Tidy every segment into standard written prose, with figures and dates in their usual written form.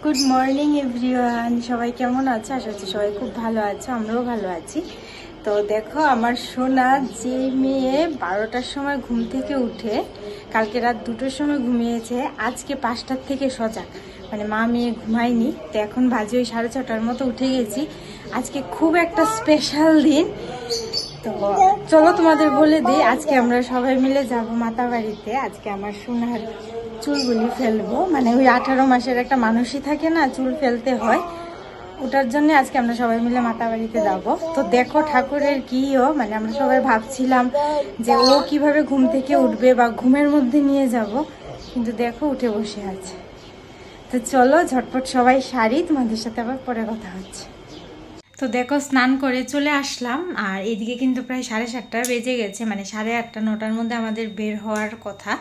Good morning everyone, সবাই কেমন আছে? আশা করছি সবাই খুব ভালো আছে, আমরাও ভালো আছি। তো দেখো আমার সোনা, যে মেয়ে 12টার সময় ঘুম থেকে উঠে কালকে রাত 2টোর সময় ঘুমিয়েছে, আজকে 5টার থেকে সজাগ। মানে মা মেয়ে ঘুমায়নি, তো এখন বাজে ওই 6:30টার মতো উঠে গেছি। আজকে খুব একটা স্পেশাল দিন। তো চলো তোমাদের বলে দিই, আজকে আমরা সবাই মিলে যাব মাতাবাড়িতে। আজকে আমার সোনার চুলগুলি ফেলবো, মানে ওই 18 মাসের একটা মানুষই থাকে না, চুল ফেলতে হয়, ওটার জন্য আজকে আমরা সবাই মিলে মাতাবাড়িতে যাব। তো দেখো ঠাকুরের কিও, মানে আমরা সবাই ভাবছিলাম যে ও কিভাবে ঘুম থেকে উঠবে বা ঘুমের মধ্যে নিয়ে যাব, কিন্তু দেখো উঠে বসে আছে। তো চলো ঝটপট সবাই সারি, তোমাদের সাথে আবার পরে কথা হচ্ছে। তো দেখো স্নান করে চলে আসলাম, আর এদিকে কিন্তু প্রায় 7:30 বেজে গেছে, মানে 8:30 9টার মধ্যে আমাদের বের হওয়ার কথা।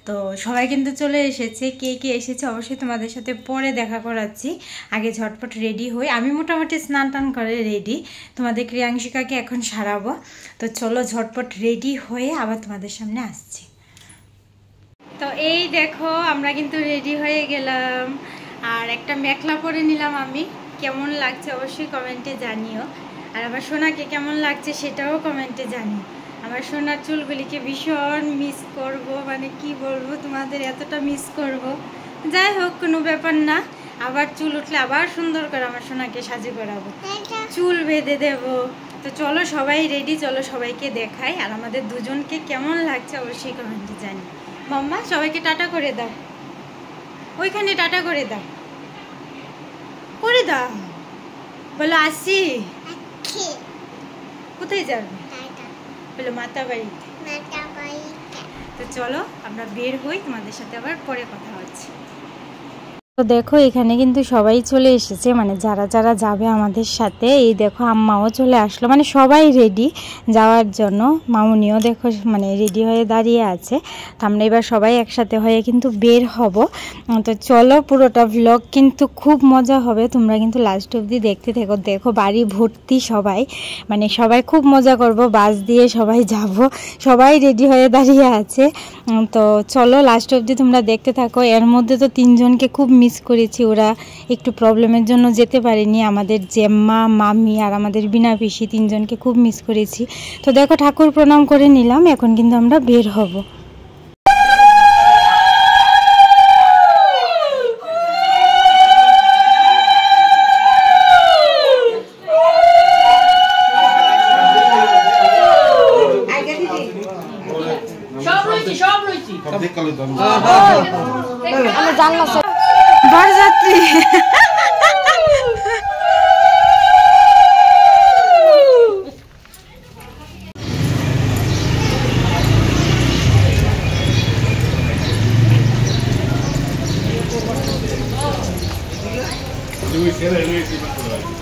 তো সবাই কিন্তু চলে এসেছে, কে কে এসেছে অবশ্যই তোমাদের সাথে পরে দেখা করাচ্ছি। আগে ঝটপট রেডি হই, আমি মোটামুটি স্নান টান করে রেডি, তোমাদের ক্রিয়াংশিকাকে এখন সারাবো। তো চলো ঝটপট রেডি হয়ে আবার তোমাদের সামনে আসছি। তো এই দেখো আমরা কিন্তু রেডি হয়ে গেলাম, আর একটা মেখলা পরে নিলাম আমি। কেমন লাগছে অবশ্যই কমেন্টে জানিও, আর আমার সোনাকে কেমন লাগছে সেটাও কমেন্টে জানিও। আমার সোনার চুলগুলিকে ভীষণ মিস করব, মানে কি বলবো তোমাদের, এতটা মিস করব। যাই হোক, কোনো ব্যাপার না, আবার চুল উঠলে আবার সুন্দর করে আমার সোনাকে সাজে করাবো, চুল বেঁধে দেব। তো চলো সবাই রেডি, চলো সবাইকে দেখাই, আর আমাদের দুজনকে কেমন লাগছে অবশ্যই কমেন্টে জানিও। মাম্মা সবাইকে টাটা করে দাও, ওইখানে টাটা করে দাও, করে দাও, বলো আসি। কোথায় যাবে? বলো মাতাবাড়িতে। তো চলো আমরা বের হই, তোমাদের সাথে আবার পরে কথা হচ্ছে। তো দেখো এখানে কিন্তু সবাই চলে এসেছে, মানে যারা যারা যাবে আমাদের সাথে। এই দেখো আম্মাও চলে আসলো, মানে সবাই রেডি যাওয়ার জন্য। মামুনিও দেখো মানে রেডি হয়ে দাঁড়িয়ে আছে। তো আমরা এবার সবাই একসাথে হয়ে কিন্তু বের হব। তো চলো পুরোটা ভ্লগ কিন্তু খুব মজা হবে, তোমরা কিন্তু লাস্ট অবধি দেখতে থেকো। দেখো বাড়ি ভর্তি সবাই, মানে সবাই খুব মজা করব, বাস দিয়ে সবাই যাব, সবাই রেডি হয়ে দাঁড়িয়ে আছে। তো চলো লাস্ট অবধি তোমরা দেখতে থাকো। এর মধ্যে তো 3 জনকে খুব মিস করেছি, ওরা একটু প্রবলেমের জন্য যেতে পারেনি। আমাদের জেম্মা, মামি আর আমাদের বিনা পিসি 3 জনকে খুব মিস করেছি। তো দেখো ঠাকুর প্রণাম করে নিলাম, এখন কিন্তু আমরা বের হব। বরযাত্রী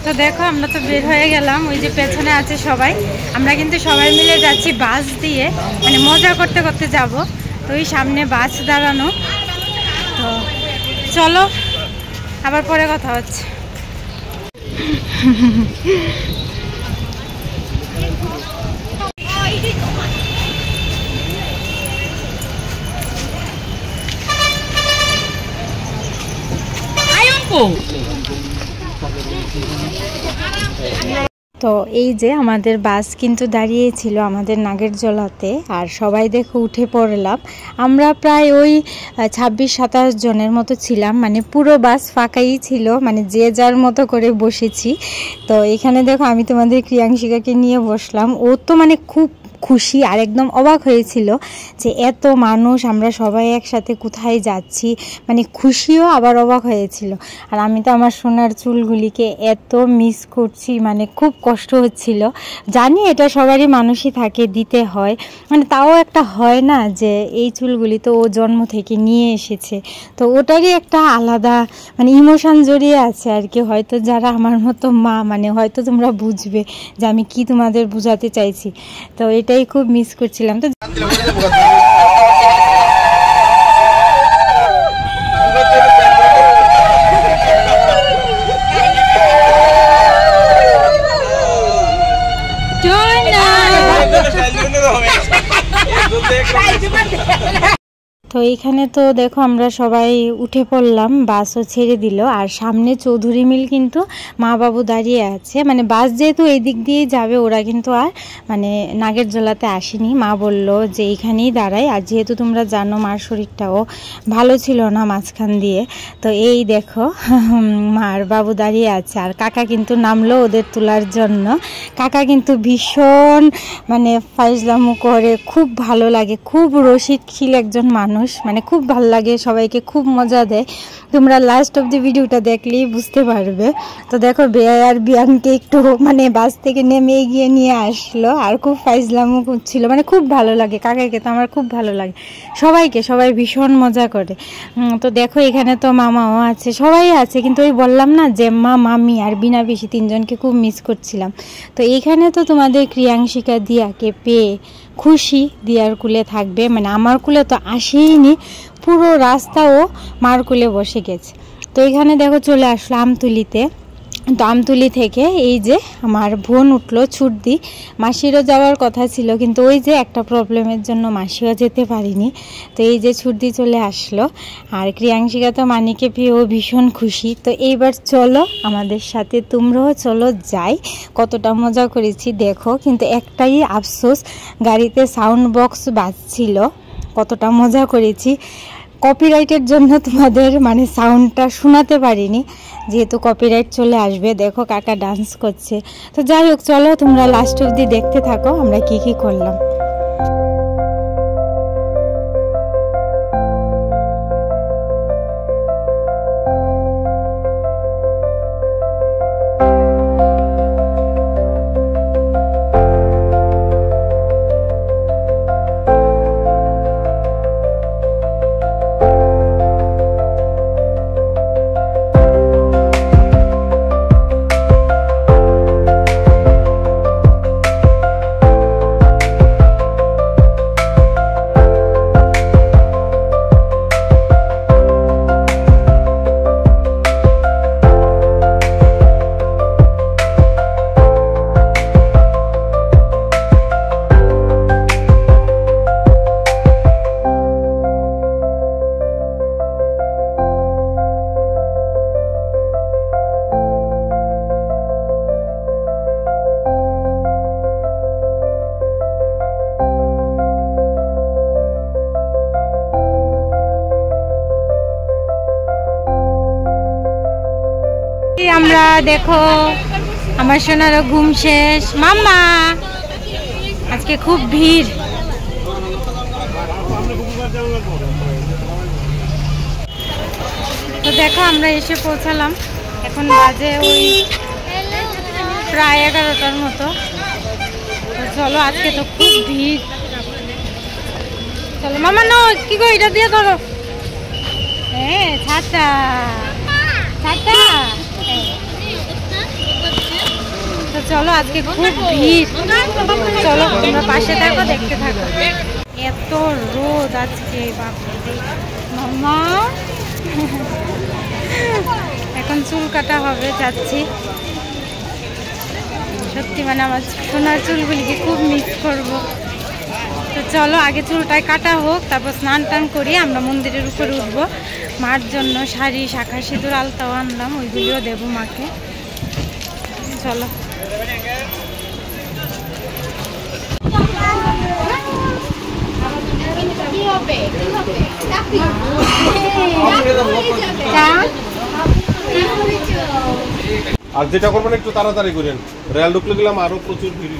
তো দেখো আমরা তো বের হয়ে গেলাম, ওই যে পেছনে আছে সবাই। আমরা কিন্তু সবাই মিলে যাচ্ছি বাস দিয়ে, মানে মজা করতে করতে যাব। তো ওই সামনে বাস দাঁড়ানো। তো চলো আবার পরে কথা হচ্ছে। তো এই যে আমাদের বাস কিন্তু দাঁড়িয়েছিল আমাদের নাগেরজলাতে, আর সবাই দেখো উঠে পড়লাম। আমরা প্রায় ওই 26-27 জনের মতো ছিলাম, মানে পুরো বাস ফাঁকাই ছিল, মানে যে যার মতো করে বসেছি। তো এখানে দেখো আমি তোমাদের ক্রিয়াংশিকাকে নিয়ে বসলাম, ও তো মানে খুব খুশি আর একদম অবাক হয়েছিল যে এত মানুষ, আমরা সবাই একসাথে কোথায় যাচ্ছি, মানে খুশিও আবার অবাক হয়েছিল। আর আমি তো আমার সোনার চুলগুলিকে এত মিস করছি, মানে খুব কষ্ট হচ্ছিল। জানি এটা সবারই মানুষই থাকে, দিতে হয়, মানে তাও একটা হয় না যে এই চুলগুলি তো ও জন্ম থেকে নিয়ে এসেছে, তো ওটারই একটা আলাদা মানে ইমোশন জড়িয়ে আছে আর কি। হয়তো যারা আমার মতো মা, মানে হয়তো তোমরা বুঝবে যে আমি কি তোমাদের বোঝাতে চাইছি। তো এটাই খুব মিস করছিলাম। তো তো এইখানে তো দেখো আমরা সবাই উঠে পড়লাম, বাসও ছেড়ে দিল। আর সামনে চৌধুরী মিল কিন্তু মা বাবু দাঁড়িয়ে আছে, মানে বাস যেহেতু এই দিক দিয়েই যাবে, ওরা কিন্তু আর মানে নাগেরজোলাতে আসেনি। মা বলল যে এইখানেই দাঁড়াই, আর যেহেতু তোমরা জানো মার শরীরটাও ভালো ছিল না মাঝখান দিয়ে, তো এই দেখো মার বাবু দাঁড়িয়ে আছে। আর কাকা কিন্তু নামলো ওদের তোলার জন্য। কাকা কিন্তু ভীষণ মানে ফাইজলামো করে, খুব ভালো লাগে, খুব রসিকশীল একজন মানুষ, মানে খুব ভালো লাগে, সবাইকে খুব মজা দেয়। তোমরা লাস্ট অব দি ভিডিওটা দেখলেই বুঝতে পারবে। তো দেখো বেয়া আর বিয়ানকে একটু মানে বাস থেকে নেমে এগিয়ে নিয়ে আসলো, আর খুব ফাইজলামো করছিল, মানে খুব ভালো লাগে কাকাকে, তো আমার খুব ভালো লাগে সবাইকে, সবাই ভীষণ মজা করে। তো দেখো এখানে তো মামাও আছে, সবাই আছে, কিন্তু ওই বললাম না যে মা মামি আর বিনা পিসি তিনজনকে খুব মিস করছিলাম। তো এইখানে তো তোমাদের ক্রিয়াংশিকা দিয়াকে পেয়ে খুশি, দিয়ার কুলে থাকবে, মানে আমার কুলে তো আসেইনি, পুরো রাস্তাও মার কুলে বসে গেছে। তো এখানে দেখো চলে আসলো আমতুলিতে। তো আমতুলি থেকে এই যে আমার বোন উঠলো ছুটদি, মাসিরও যাওয়ার কথা ছিল, কিন্তু ওই যে একটা প্রবলেমের জন্য মাসিও যেতে পারিনি। তো এই যে ছুটদি চলে আসলো, আর ক্রিয়াংশিকা তো মানিকে পেয়েও ভীষণ খুশি। তো এইবার চলো আমাদের সাথে, তোমরাও চলো, যাই, কতটা মজা করেছি দেখো। কিন্তু একটাই আফসোস, গাড়িতে সাউন্ড বক্স বাজছিল, কতটা মজা করেছি। কপিরাইটের জন্য তোমাদের মানে সাউন্ডটা শোনাতে পারিনি, যেহেতু কপিরাইট চলে আসবে। দেখো কাকা ডান্স করছে। তো যাই হোক, চলো তোমরা লাস্ট অবধি দেখতে থাকো আমরা কি কি করলাম। আমরা দেখো আমার সোনারও ঘুম শেষ। মাম্মা আজকে খুব ভিড়। তো দেখো আমরা এসে পৌঁছালাম, এখন বাজে ওই প্রায় 11টার মতো। তো চলো, আজকে তো খুব ভিড়। চলো মামা, নো কি গো, এটা দিয়ে ধরো। হ্যাঁ ছাতা ছাতা। তো চলো, আজকে খুব ভিড়। চলো তোমরা পাশে থাকো, দেখতে থাকো। এত রোদ আজকে, বাপরে মামা। এখন চুল কাটা হবে, যাচ্ছি। সত্যি মানে আমার সোনার চুলগুলিকে খুব মিস করব। তো চলো আগে চুলটাই কাটা হোক, তারপর স্নান টান করি আমরা মন্দিরের উপরে উঠবো। মার জন্য শাড়ি, শাঁখা, সিঁদুর, আলতাও আনলাম, ওইগুলিও দেবো মাকে। চলো। আর যেটা করবেন একটু তাড়াতাড়ি করেন, রেল ঢুকলে গেলাম আরো প্রচুর ভিড়।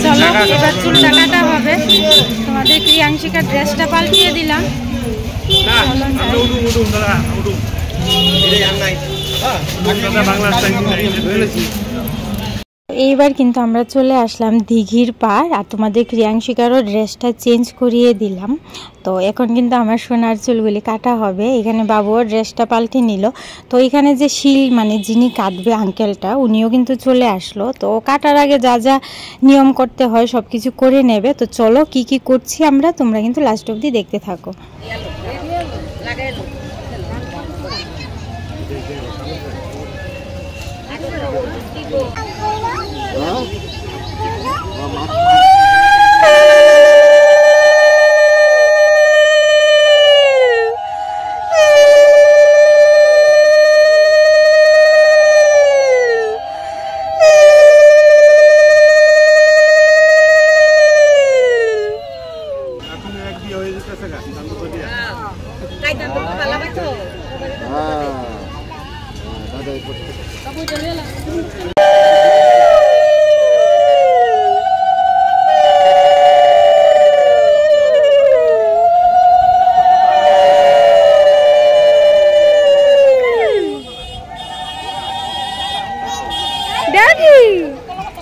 চলো এবার চুলটা কাটা হবে। তোমাদের ক্রিয়াংশিকার ড্রেসটা পাল্টিয়ে দিলাম। এইবার কিন্তু আমরা চলে আসলাম দিঘির পার, আর তোমাদের ক্রিয়াংশিকারও ড্রেসটা চেঞ্জ করিয়ে দিলাম। তো এখন কিন্তু আমার সোনার চুলগুলি কাটা হবে। এখানে বাবুও ড্রেসটা পাল্টে নিল। তো এখানে যে শিল মানে যিনি কাটবে আঙ্কেলটা, উনিও কিন্তু চলে আসলো। তো কাটার আগে যা যা নিয়ম করতে হয় সব কিছু করে নেবে। তো চলো কি কি করছি আমরা, তোমরা কিন্তু লাস্ট অবধি দেখতে থাকো।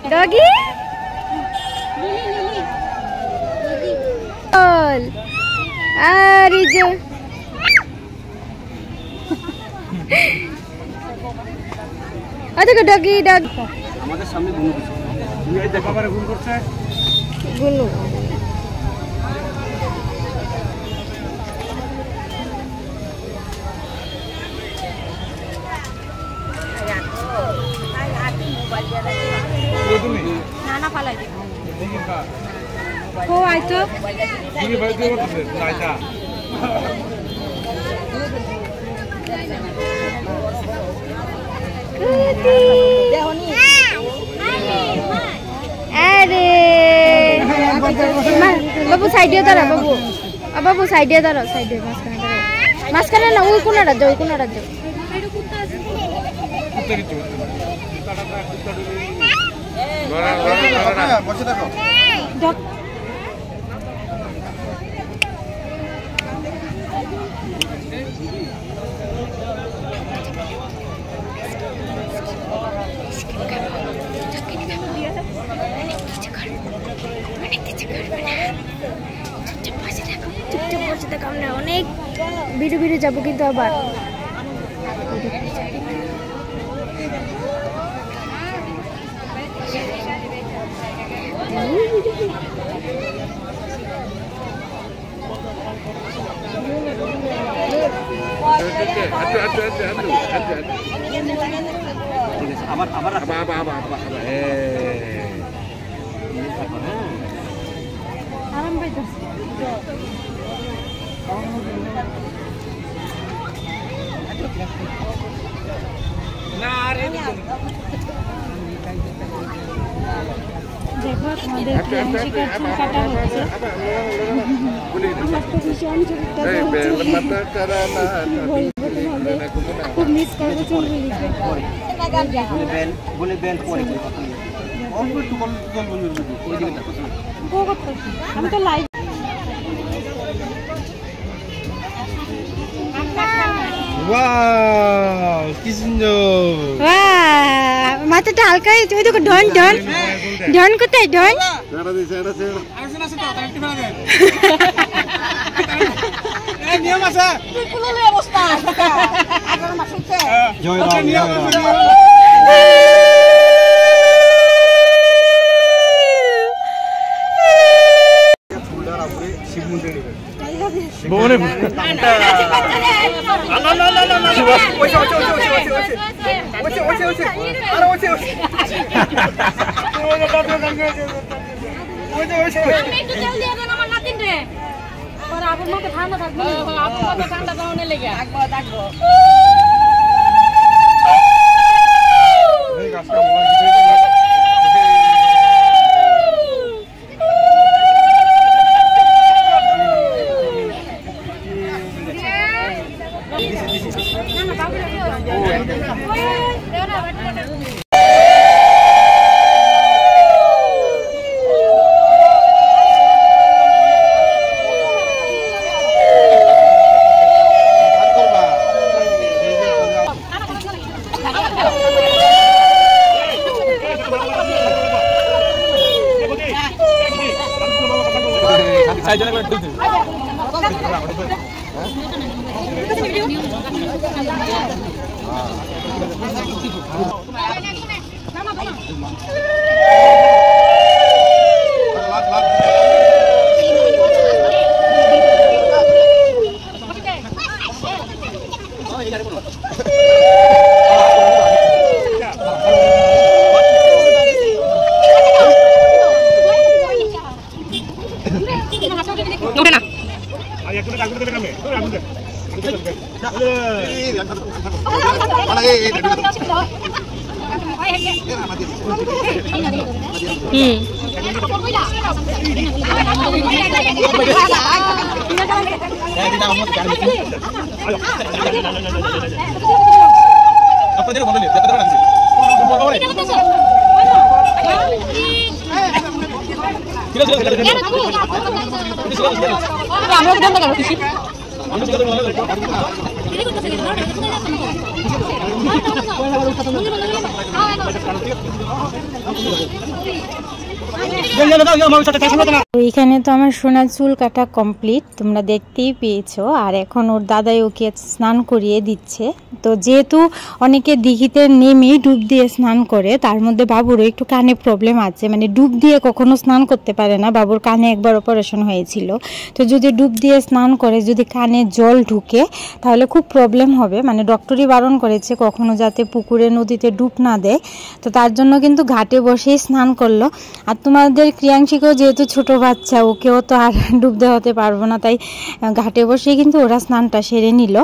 Doggy? Arija. Doggy, dog. আমাদের সামনে গুনু দিছে তুমি এই দেখো পারে গুন করছে গুনু নানা ফালাই দে ও আইতো তুমি ভাই দিয়ে বলতে রাইতা আরে বাবু সাইডে দাঁড়া বাবু বাবু সাইডে দাঁড়া সাইডে মাঝখানে না ওই কোনাটা যাও কোনাটা যাও বসে দেখো আমরা অনেক বিড়ে যাবো কিন্তু আবার আবার আবার আরাম পাইতো দেখো তোমাদের প্রিয়াংশিকার চুল কাটা হচ্ছে আমার তো ভীষণ চুলটা খুব মিস করবো চুলগুলিকে বলে বেল পরে অল্প একটু জল বলবি ওই দিকে দেখো আমি তো লাইভ ওয়াও কি সুন্দর মাথাটা হালকা ওই দেখো ডন ডন ডন কোথায় ডন সেটা দিছে এটা সেটা আলোচনা আছে তো তার একটু ফেলা দেন এই নিয়ম আছে কুলুলি অবস্থা আগের মাসে জয় রাম জয় রাম ফুলদার উপরে শিব মন্দির নেবে বনে না ওইছে আরে ওইছে আমি একটু তেল দিয়ে দেন আমার নাতিন রে পরে আপনার মতো ঠান্ডা থাকবে আপনার মতো ঠান্ডা দাওনে লেগে থাকবো এই গাছটা মনে আপনাদের বলে এইখানে তো আমার সোনার চুল কাটা কমপ্লিট, তোমরা দেখতেই পেয়েছো। আর এখন ওর দাদাই ওকে স্নান করিয়ে দিচ্ছে। তো যেহেতু অনেকে দিঘিতে নেমে ডুব দিয়ে স্নান করে, তার মধ্যে বাবুরও একটু কানে প্রবলেম আছে, মানে ডুব দিয়ে কখনো স্নান করতে পারে না। বাবুর কানে একবার অপারেশন হয়েছিল, তো যদি ডুব দিয়ে স্নান করে যদি কানে জল ঢুকে তাহলে খুব প্রবলেম হবে। মানে ডক্টরই বারণ করেছে কখনো যাতে পুকুরে নদীতে ডুব না দেয়। তো তার জন্য কিন্তু ঘাটে বসেই স্নান করলো। আর তোমাদের ক্রিয়াংশিকেও যেহেতু ছোট বাচ্চা, ওকেও তো আর ডুব দেওয়াতে পারবো না, তাই ঘাটে বসেই কিন্তু ওরা স্নানটা সেরে নিল।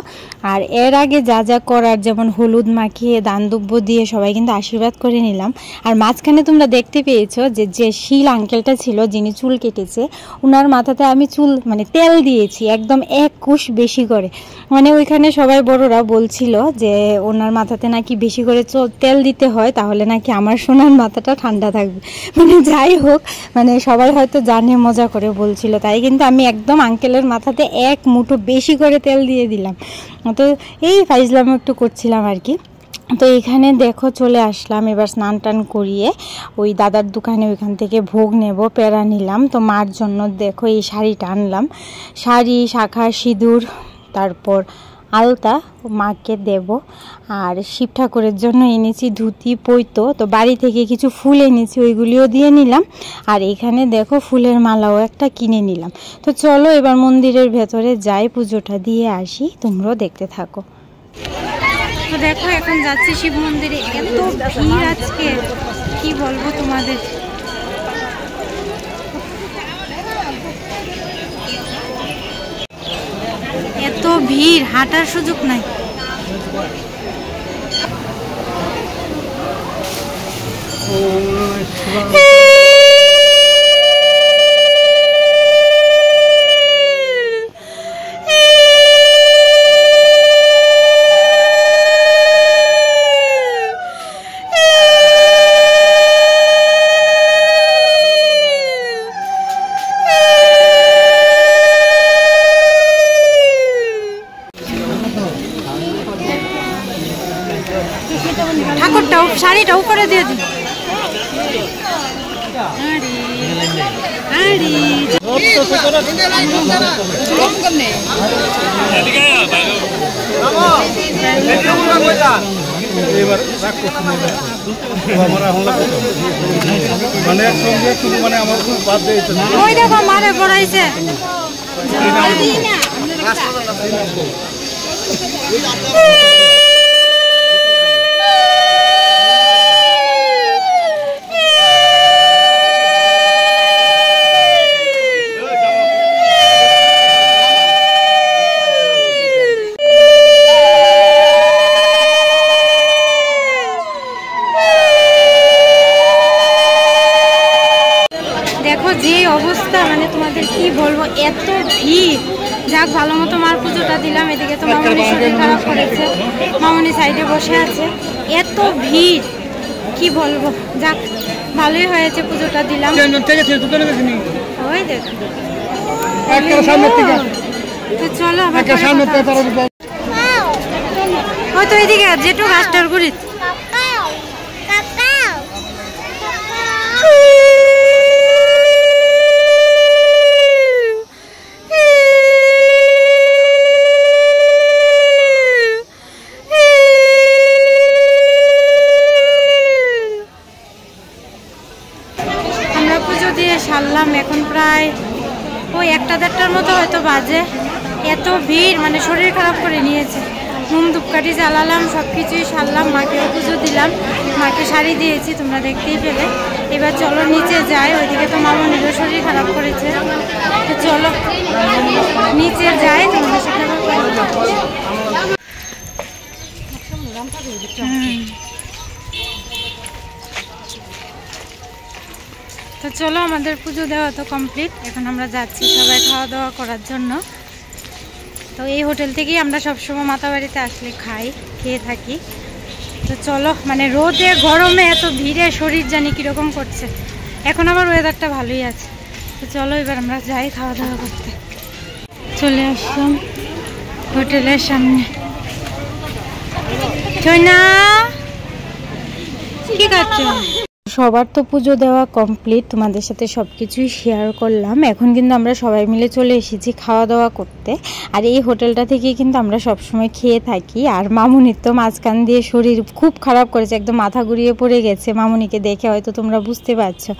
আর এর আগে যা যা করার, যেমন হলুদ মাখিয়ে দান দুব্য দিয়ে সবাই কিন্তু আশীর্বাদ করে নিলাম। আর মাঝখানে তোমরা দেখতে পেয়েছো যে শীল আঙ্কেলটা ছিল যিনি চুল কেটেছে, ওনার মাথাতে আমি চুল মানে তেল দিয়েছি একদম 1 কুশ বেশি করে। মানে ওইখানে সবাই বড়রা বলছিল যে ওনার মাথাতে নাকি বেশি করে তেল দিতে হয়, তাহলে নাকি আমার সোনার মাথাটা ঠান্ডা থাকবে। মানে যাই হোক, মানে সবাই হয়তো জানে মজা করে বলছিল, তাই কিন্তু আমি একদম আঙ্কেলের মাথাতে 1 মুঠো বেশি করে তেল দিয়ে দিলাম। তো এই ফাইজলাম একটু করছিলাম আর কি। তো এখানে দেখো চলে আসলাম, এবার স্নান টান করিয়ে ওই দাদার দোকানে ওইখান থেকে ভোগ নেব, পেড়া নিলাম। তো মার জন্য দেখো এই শাড়িটা আনলাম, শাড়ি, শাঁখা, সিঁদুর, তারপর আলতা মাকে দেব। আর শিব ঠাকুরের জন্য এনেছি ধুতি, পৈতো। তো বাড়ি থেকে কিছু ফুল এনেছি, ওইগুলিও দিয়ে নিলাম। আর এখানে দেখো ফুলের মালাও একটা কিনে নিলাম। তো চলো এবার মন্দিরের ভেতরে যাই, পুজোটা দিয়ে আসি, তোমরাও দেখতে থাকো। তো দেখো এখন যাচ্ছি শিব মন্দিরে, এত ভিড় আজকে কি বলবো তোমাদের। এত ভিড়, হাঁটার সুযোগ নাই। ঠাকুরটাও শাড়িটা উপরে দিয়ে দিই। ওই দেখো মারে পড়াইছে। দেখো যে অবস্থা, মানে তোমাদের কি বলবো, এত ভিড়। যাক ভালো মতো মার পুজোটা দিলাম। এদিকে তো মামনি শরীর খারাপ করেছে, মামনি সাইডে বসে আছে। এত ভিড় কি বলবো, যাক ভালোই হয়েছে, পুজোটা দিলাম। ওই দেখো, তো চলো ওই তো এইদিকে যেটু গাছটার ঘুরি। সারলাম, এখন প্রায় ওই 1-1:30টার মতো হয়তো বাজে। এত ভিড়, মানে শরীর খারাপ করে নিয়েছে। মোম ধূপকাঠি জ্বালালাম, সব কিছুই সারলাম, মাকেও পুজো দিলাম, মাকে শাড়ি দিয়েছি, তোমরা দেখতেই পেলে। এবার চলো নিচে যাই, ওইদিকে তো মামনিরও শরীর খারাপ করেছে। তো চলো নিচে যাই, তোমাদের সাথে তো চলো আমাদের পুজো দেওয়া তো কমপ্লিট। এখন আমরা যাচ্ছি সবাই খাওয়া দাওয়া করার জন্য। তো এই হোটেল থেকেই আমরা সবসময় মাতাবাড়িতে আসলে খেয়ে থাকি। তো চলো, মানে রোদে গরমে এত ভিড়ে শরীর জানি কীরকম করছে। এখন আবার ওয়েদারটা ভালোই আছে। তো চলো এবার আমরা যাই খাওয়া দাওয়া করতে। চলে আসলাম হোটেলের সামনে। না কি খাচ্ছো? সবার তো পুজো দেওয়া কমপ্লিট, তোমাদের সাথে সব কিছুই শেয়ার করলাম। এখন কিন্তু আমরা সবাই মিলে চলে এসেছি খাওয়া দাওয়া করতে। আর এই হোটেলটা থেকে কিন্তু আমরা সবসময় খেয়ে থাকি। আর মামুনির তো মাঝখান দিয়ে শরীর খুব খারাপ করেছে, একদম মাথা ঘুরিয়ে পড়ে গেছে। মামুনিকে দেখে হয়তো তোমরা বুঝতে পারছো।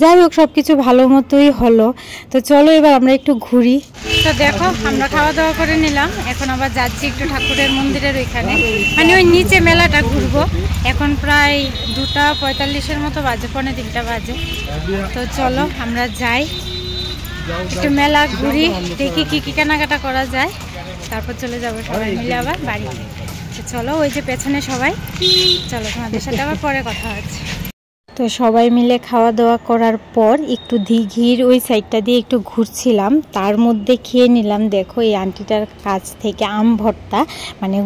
যাই হোক, সব কিছু ভালো মতোই হলো। তো চলো এবার আমরা একটু ঘুরি। তো দেখো, আমরা খাওয়া দাওয়া করে নিলাম। এখন আবার যাচ্ছি একটু ঠাকুরের মন্দিরের ওইখানে, মানে ওই নিচে মেলাটা ঘুরবো। এখন প্রায় 2:45 মতো বাজে, 2:45 বাজে। তো চলো আমরা যাই, একটু মেলা ঘুরি, দেখি কি কি কেনাকাটা করা যায়, তারপর চলে যাবো সবাই মিলে আবার বাড়িতে। তো চলো, ওই যে পেছনে সবাই, চলো তোমাদের সাথে আবার পরে কথা হচ্ছে। তো সবাই মিলে খাওয়া দাওয়া করার পর একটু দিঘির ওই সাইডটা দিয়ে একটু ঘুরছিলাম। তার মধ্যে খেয়ে নিলাম, দেখো এই আন্টিটার কাছ থেকে আম ভর্তা, মানে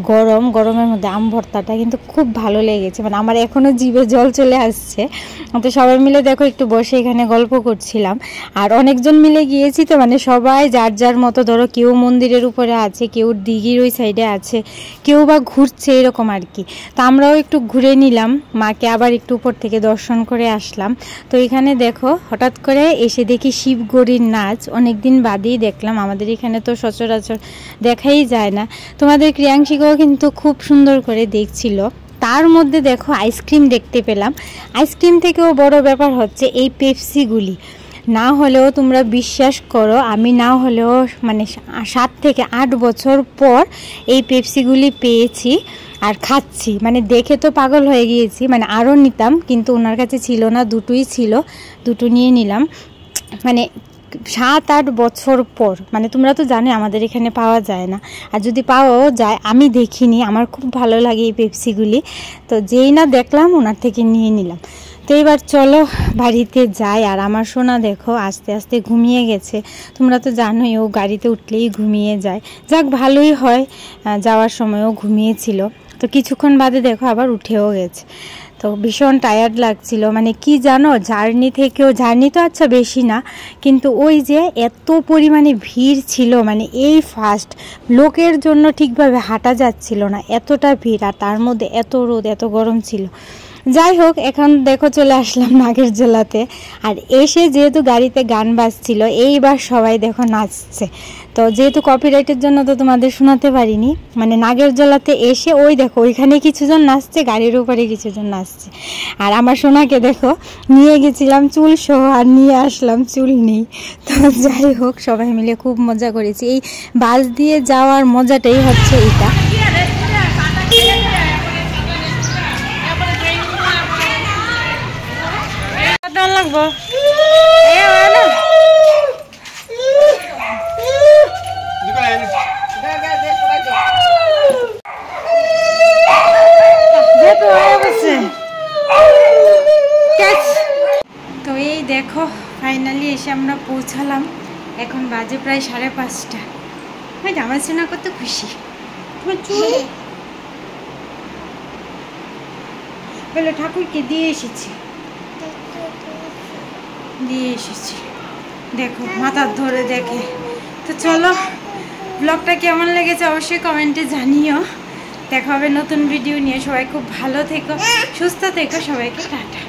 গরমের মধ্যে আম ভর্তাটা কিন্তু খুব ভালো লেগেছে, মানে আমার এখনও জিভে জল চলে আসছে। তো সবাই মিলে দেখো একটু বসে এখানে গল্প করছিলাম। আর অনেকজন মিলে গিয়েছি তো, মানে সবাই যার যার মতো, ধরো কেউ মন্দিরের উপরে আছে, কেউ দিঘির ওই সাইডে আছে, কেউ বা ঘুরছে, এরকম আর কি। তো আমরাও একটু ঘুরে নিলাম, মাকে আবার একটু উপর থেকে দর্শন করে আসলাম। তো এখানে দেখো হঠাৎ করে এসে দেখি শিবগৌরীর নাচ, অনেকদিন বাদেই দেখলাম। আমাদের এখানে তো সচরাচর দেখাই যায় না। তোমাদের ক্রিয়াংশিকাও কিন্তু খুব সুন্দর করে দেখছিল। তার মধ্যে দেখো আইসক্রিম দেখতে পেলাম। আইসক্রিম থেকেও বড় ব্যাপার হচ্ছে এই পেপসিগুলি। না হলেও তোমরা বিশ্বাস করো, আমি না হলেও মানে 7 থেকে 8 বছর পর এই পেপসিগুলি পেয়েছি আর খাচ্ছি। মানে দেখে তো পাগল হয়ে গিয়েছি, মানে আরও নিতাম, কিন্তু ওনার কাছে ছিল না, দুটোই ছিল, দুটো নিয়ে নিলাম। মানে 7-8 বছর পর, মানে তোমরা তো জানো আমাদের এখানে পাওয়া যায় না, আর যদি পাওয়াও যায় আমি দেখিনি। আমার খুব ভালো লাগে এই পেপসিগুলি। তো যেই না দেখলাম ওনার থেকে নিয়ে নিলাম। তো এবার চলো বাড়িতে যাই। আর আমার সোনা দেখো আস্তে আস্তে ঘুমিয়ে গেছে। তোমরা তো জানোই ও গাড়িতে উঠলেই ঘুমিয়ে যায়। যাক, ভালোই হয়, যাওয়ার সময়ও ঘুমিয়েছিল। তো কিছুক্ষণ বাদে দেখো আবার উঠেও গেছে। তো ভীষণ টায়ার্ড লাগছিল, মানে কি জানো, জার্নি তো আচ্ছা বেশি না, কিন্তু ওই যে এত পরিমাণে ভিড় ছিল, মানে এই ফার্স্ট লোকের জন্য ঠিকভাবে হাঁটা যাচ্ছিল না, এতটা ভিড়। আর তার মধ্যে এত রোদ, এত গরম ছিল। যাই হোক, এখন দেখো চলে আসলাম নাগের জেলাতে। আর এসে যেহেতু গাড়িতে গান বাজছিল, এইবার সবাই দেখো নাচছে। তো যেহেতু কপিরাইটের জন্য তো তোমাদের শোনাতে পারিনি, মানে নাগের জেলাতে এসে ওই দেখো ওইখানে কিছুজন নাচছে, গাড়ির উপরে কিছুজন নাচছে। আর আমার সোনাকে দেখো নিয়ে গেছিলাম চুল সহ, আর নিয়ে আসলাম চুল নেই। তো যাই হোক, সবাই মিলে খুব মজা করেছি। এই বাস দিয়ে যাওয়ার মজাটাই হচ্ছে এটা। লাগবো তো এই দেখো ফাইনালি এসে আমরা পৌঁছালাম। এখন বাজে প্রায় 5:30। ভাই আমার সোনা কত খুশি। বলে ঠাকুরকে দিয়ে এসেছি, দেখো মাথার ধরে দেখে। তো চলো, ব্লগটা কেমন লেগেছে অবশ্যই কমেন্টে জানিও। দেখা হবে নতুন ভিডিও নিয়ে। সবাই খুব ভালো থেকো, সুস্থ থেকো, সবাইকে টাটা।